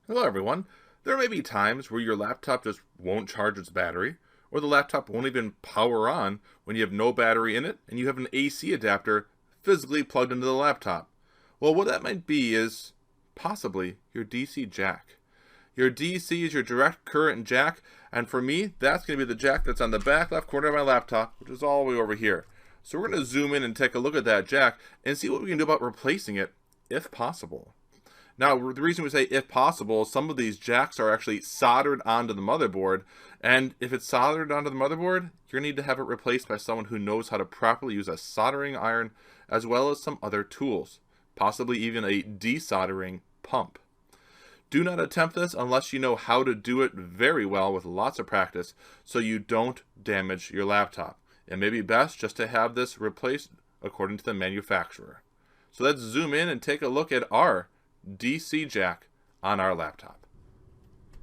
Hello everyone. There may be times where your laptop just won't charge its battery, or the laptop won't even power on when you have no battery in it and you have an AC adapter physically plugged into the laptop. Well, what that might be is possibly your DC jack. Your DC is your direct current jack, and for me, that's going to be the jack that's on the back left corner of my laptop, which is all the way over here. So we're going to zoom in and take a look at that jack and see what we can do about replacing it, if possible. Now, the reason we say if possible, some of these jacks are actually soldered onto the motherboard, and if it's soldered onto the motherboard, you're going to need to have it replaced by someone who knows how to properly use a soldering iron as well as some other tools, possibly even a desoldering pump. Do not attempt this unless you know how to do it very well with lots of practice so you don't damage your laptop. It may be best just to have this replaced according to the manufacturer. So let's zoom in and take a look at our DC jack on our laptop.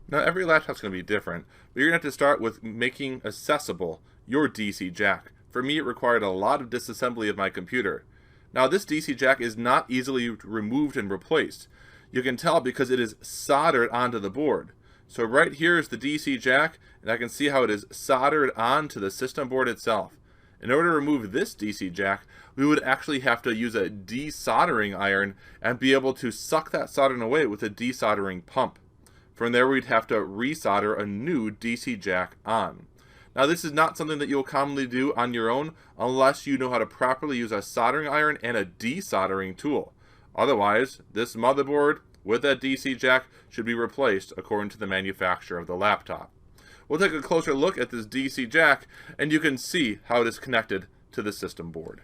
Now every laptop's going to be different, but you're going to have to start with making accessible your DC jack. For me, it required a lot of disassembly of my computer. Now this DC jack is not easily removed and replaced. You can tell because it is soldered onto the board. So right here is the DC jack, and I can see how it is soldered onto the system board itself. In order to remove this DC jack, we would actually have to use a desoldering iron and be able to suck that soldering away with a desoldering pump. From there, we'd have to resolder a new DC jack on. Now, this is not something that you'll commonly do on your own unless you know how to properly use a soldering iron and a desoldering tool. Otherwise, this motherboard with that DC jack should be replaced according to the manufacturer of the laptop. We'll take a closer look at this DC jack, and you can see how it is connected to the system board.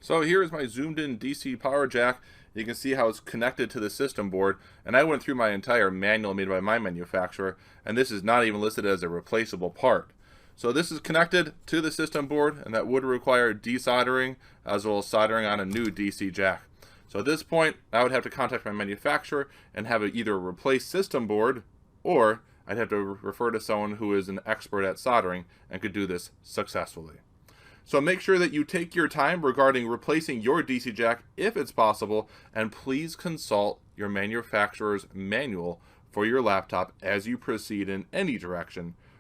So here is my zoomed in DC power jack. You can see how it's connected to the system board, and I went through my entire manual made by my manufacturer, and this is not even listed as a replaceable part. So this is connected to the system board, and that would require desoldering as well as soldering on a new DC jack. So at this point, I would have to contact my manufacturer and have either a replaced system board, or I'd have to refer to someone who is an expert at soldering and could do this successfully. So make sure that you take your time regarding replacing your DC jack if it's possible, and please consult your manufacturer's manual for your laptop as you proceed in any direction